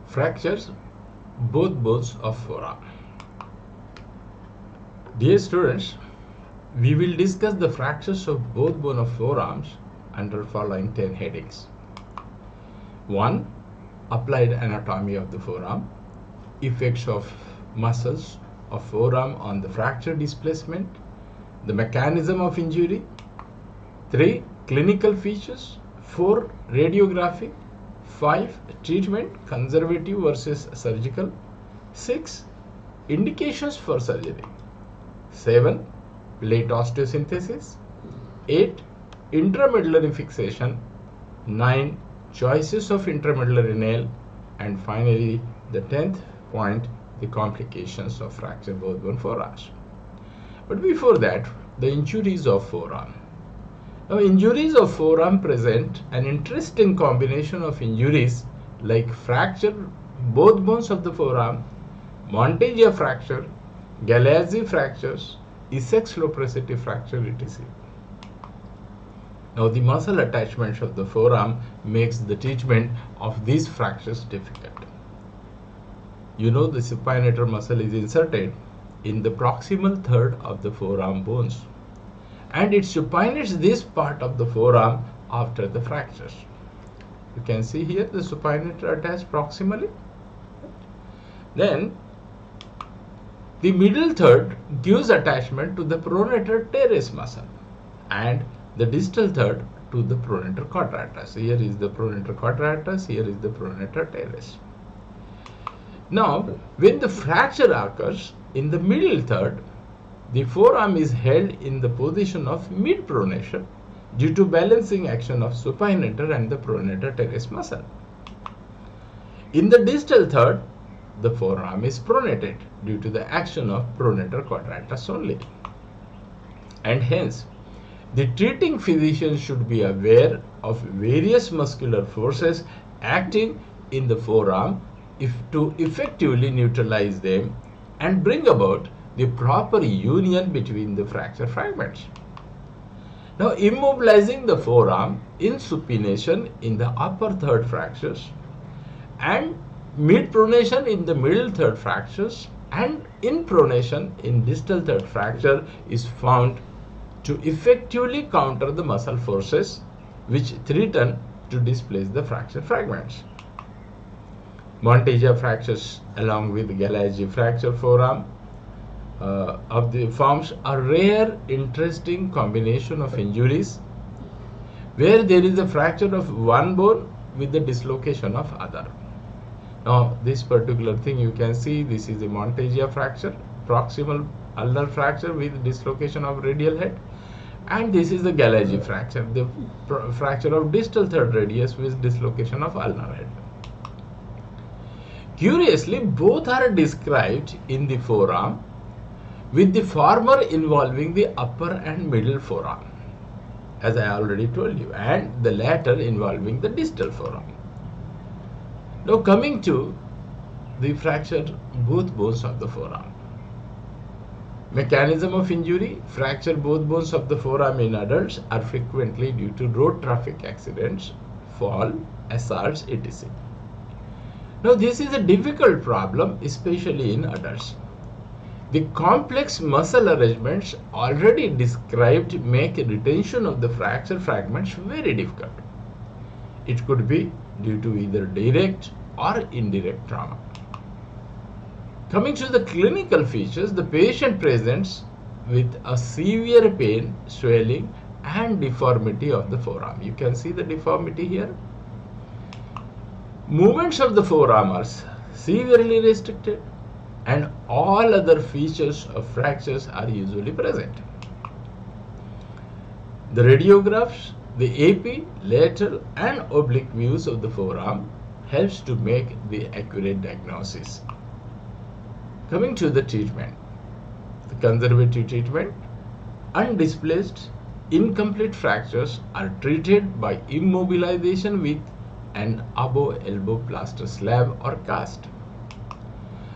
fractures both bones of forearm. Dear students, we will discuss the fractures of both bones of forearms under following 10 headings. 1. Applied anatomy of the forearm, effects of muscles of forearm on the fracture displacement, the mechanism of injury. 3. Clinical features. 4. Radiography. 5. Treatment, conservative versus surgical. 6. Indications for surgery. 7. Late osteosynthesis. 8. Intramedullary fixation. 9. Choices of intramedullary nail. And finally, the 10th point, the complications of fracture both bone forearms. But before that, the injuries of forearm. Now, injuries of forearm present an interesting combination of injuries like fracture both bones of the forearm, Monteggia fracture, Galazzi fractures, ischial fracture, etc. Now, the muscle attachments of the forearm makes the treatment of these fractures difficult. You know, the supinator muscle is inserted in the proximal third of the forearm bones, and it supinates this part of the forearm after the fractures. You can see here the supinator attached proximally. Then the middle third gives attachment to the pronator teres muscle and the distal third to the pronator quadratus. Here is the pronator quadratus, here is the pronator teres. Now, when the fracture occurs in the middle third, the forearm is held in the position of mid-pronation due to balancing action of supinator and the pronator teres muscle. In the distal third, the forearm is pronated due to the action of pronator quadratus only. And hence, the treating physician should be aware of various muscular forces acting in the forearm to effectively neutralize them and bring about the proper union between the fracture fragments. Now, immobilizing the forearm in supination in the upper third fractures and mid-pronation in the middle third fractures and in pronation in distal third fracture is found to effectively counter the muscle forces which threaten to displace the fracture fragments. Monteggia fractures along with Galazzi fracture forearm of the forms a rare, interesting combination of injuries where there is a fracture of one bone with the dislocation of other. Now, this particular thing you can see, this is a Monteggia fracture, proximal ulnar fracture with dislocation of radial head, and this is the Galazzi fracture, the fracture of distal third radius with dislocation of ulnar head. Curiously, both are described in the forearm, with the former involving the upper and middle forearm, as I already told you, and the latter involving the distal forearm. Now, coming to the fracture both bones of the forearm. Mechanism of injury: fracture both bones of the forearm in adults are frequently due to road traffic accidents, fall, assaults, etc. Now, this is a difficult problem, especially in adults. The complex muscle arrangements already described make retention of the fracture fragments very difficult. It could be due to either direct or indirect trauma. Coming to the clinical features, the patient presents with a severe pain, swelling, and deformity of the forearm. You can see the deformity here. Movements of the forearm are severely restricted, and all other features of fractures are usually present. The radiographs, the AP, lateral, and oblique views of the forearm helps to make the accurate diagnosis. Coming to the treatment, the conservative treatment: undisplaced, incomplete fractures are treated by immobilization with an above elbow plaster slab or cast.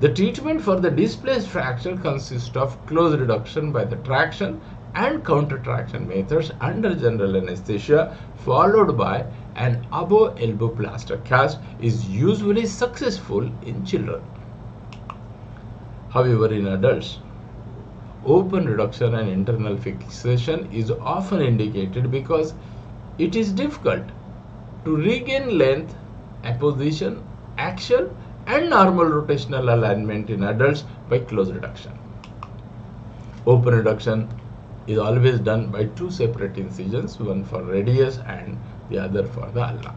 The treatment for the displaced fracture consists of close reduction by the traction and counter traction methods under general anesthesia, followed by an above elbow plaster cast is usually successful in children. However, in adults, open reduction and internal fixation is often indicated because it is difficult to regain length, apposition, axial and normal rotational alignment in adults by close reduction. Open reduction is always done by two separate incisions, one for radius and the other for the ulna.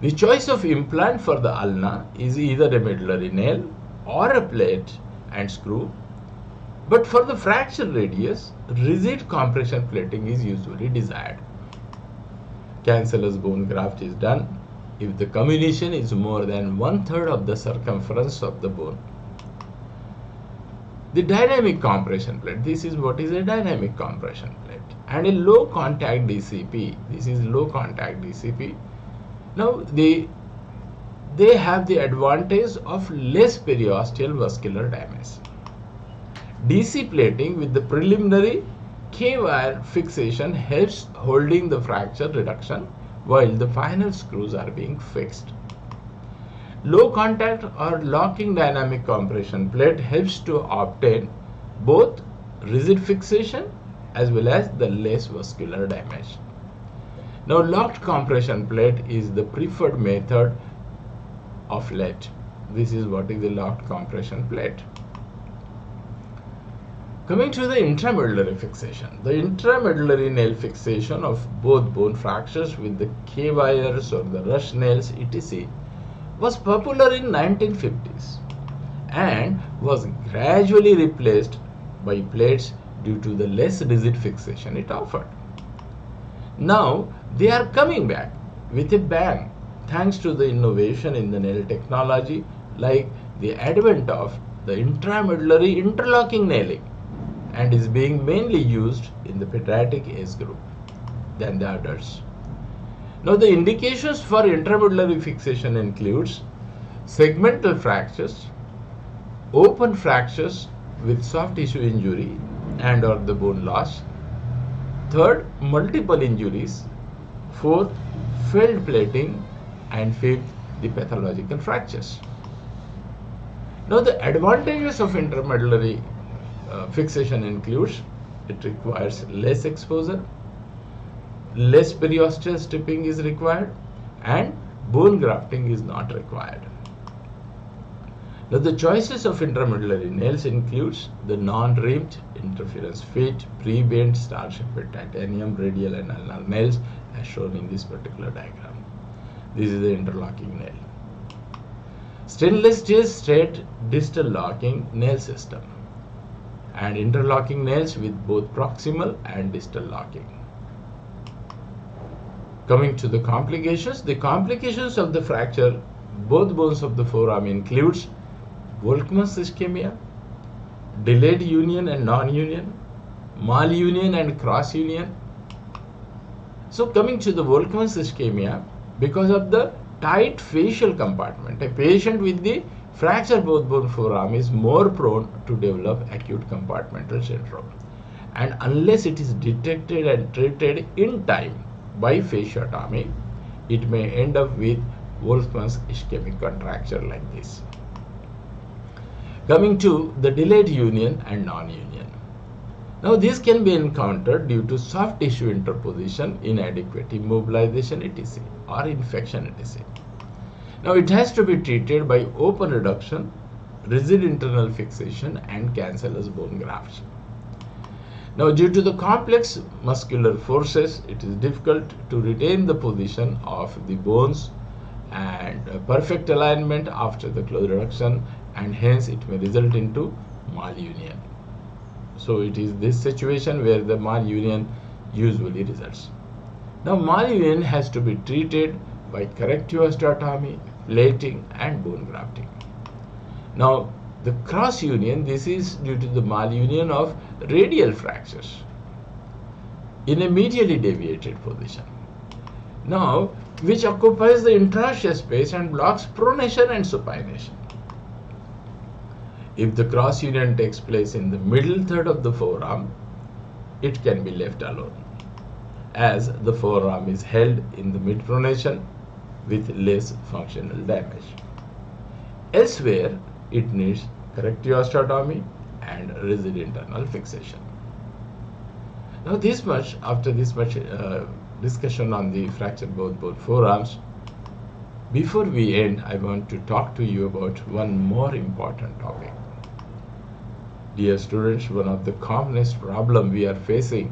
The choice of implant for the ulna is either a medullary nail or a plate and screw, but for the fracture radius, rigid compression plating is usually desired. Cancellous bone graft is done if the comminution is more than 1/3 of the circumference of the bone. The dynamic compression plate, this is what is a dynamic compression plate, and a low contact DCP, this is low contact DCP. Now they have the advantage of less periosteal vascular damage. DC plating with the preliminary K-wire fixation helps holding the fracture reduction while the final screws are being fixed. Low contact or locking dynamic compression plate helps to obtain both rigid fixation as well as the less vascular damage. Now, locked compression plate is the preferred method of late. This is what is the locked compression plate. Coming to the intramedullary fixation. The intramedullary nail fixation of both bone fractures with the K-wires or the rush nails etc. was popular in 1950s and was gradually replaced by plates due to the less rigid fixation it offered. Now they are coming back with a bang thanks to the innovation in the nail technology, like the advent of the intramedullary interlocking nailing, and is being mainly used in the pediatric age group than the adults. Now the indications for intramedullary fixation includes segmental fractures, open fractures with soft tissue injury and or the bone loss, third, multiple injuries, fourth, failed plating, and fifth, the pathological fractures. Now the advantages of intramedullary fixation includes it requires less exposure, less periosteal stripping is required, and bone grafting is not required. Now the choices of intramedullary nails includes the non-rimmed, interference fit, pre-bent, star-shaped titanium, radial and ulnar nails as shown in this particular diagram. This is the interlocking nail. Stainless steel straight distal locking nail system and interlocking nails with both proximal and distal locking. Coming to the complications of the fracture both bones of the forearm includes Volkmann's ischemia, delayed union and non-union, malunion and cross-union. So coming to the Volkmann's ischemia, because of the tight facial compartment, a patient with the fracture both bone forearm is more prone to develop acute compartmental syndrome, and unless it is detected and treated in time by fasciotomy, it may end up with Volkmann's ischemic contracture like this. Coming to the delayed union and non-union. Now this can be encountered due to soft tissue interposition, inadequate immobilization etc. or infection etc. Now it has to be treated by open reduction, rigid internal fixation and cancellous bone grafts. Now due to the complex muscular forces, it is difficult to retain the position of the bones and perfect alignment after the close reduction, and hence it may result into malunion. So it is this situation where the malunion usually results. Now malunion has to be treated by corrective osteotomy, plating and bone grafting. Now the cross union, this is due to the malunion of radial fractures in a medially deviated position. Now which occupies the interosseous space and blocks pronation and supination. If the cross union takes place in the middle third of the forearm, it can be left alone. as the forearm is held in the mid-pronation with less functional damage. Elsewhere, it needs corrective osteotomy and rigid internal fixation. Now, after this much discussion on the fractured both forearms, before we end, I want to talk to you about one more important topic. Dear students, one of the commonest problems we are facing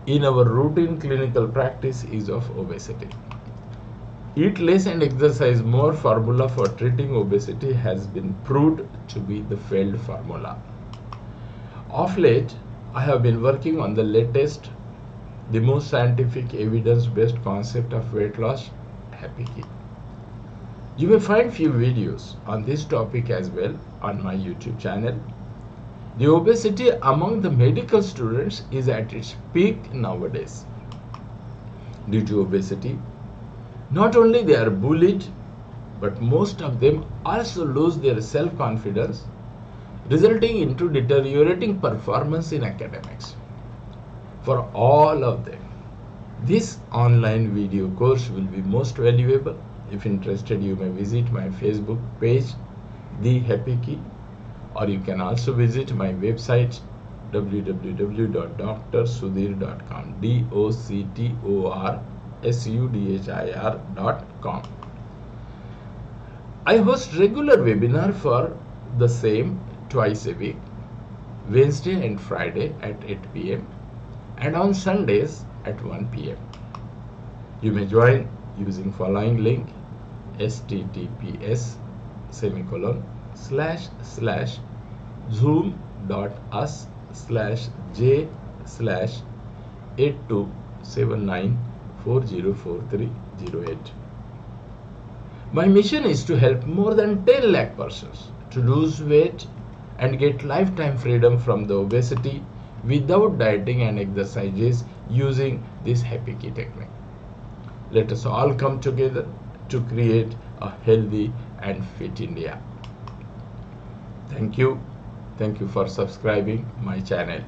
in our routine clinical practice is of obesity. Eat less and exercise more formula for treating obesity has been proved to be the failed formula. Of late, I have been working on the latest, the most scientific evidence-based concept of weight loss, Happy Key. You may find few videos on this topic as well on my YouTube channel. The obesity among the medical students is at its peak nowadays. Due to obesity, not only they are bullied, but most of them also lose their self-confidence, resulting into deteriorating performance in academics. For all of them, this online video course will be most valuable. If interested, you may visit my Facebook page, The Happy Key, or you can also visit my website www.drorthosudhir.com, doctorsudhir.com. I host regular webinar for the same twice a week, Wednesday and Friday at 8 p.m. and on Sundays at 1 p.m. You may join using following link, https://zoom.us/j/8279404308. My mission is to help more than 10 lakh persons to lose weight and get lifetime freedom from the obesity without dieting and exercises using this Happy Key technique. Let us all come together to create a healthy and fit India. Thank you. Thank you for subscribing my channel.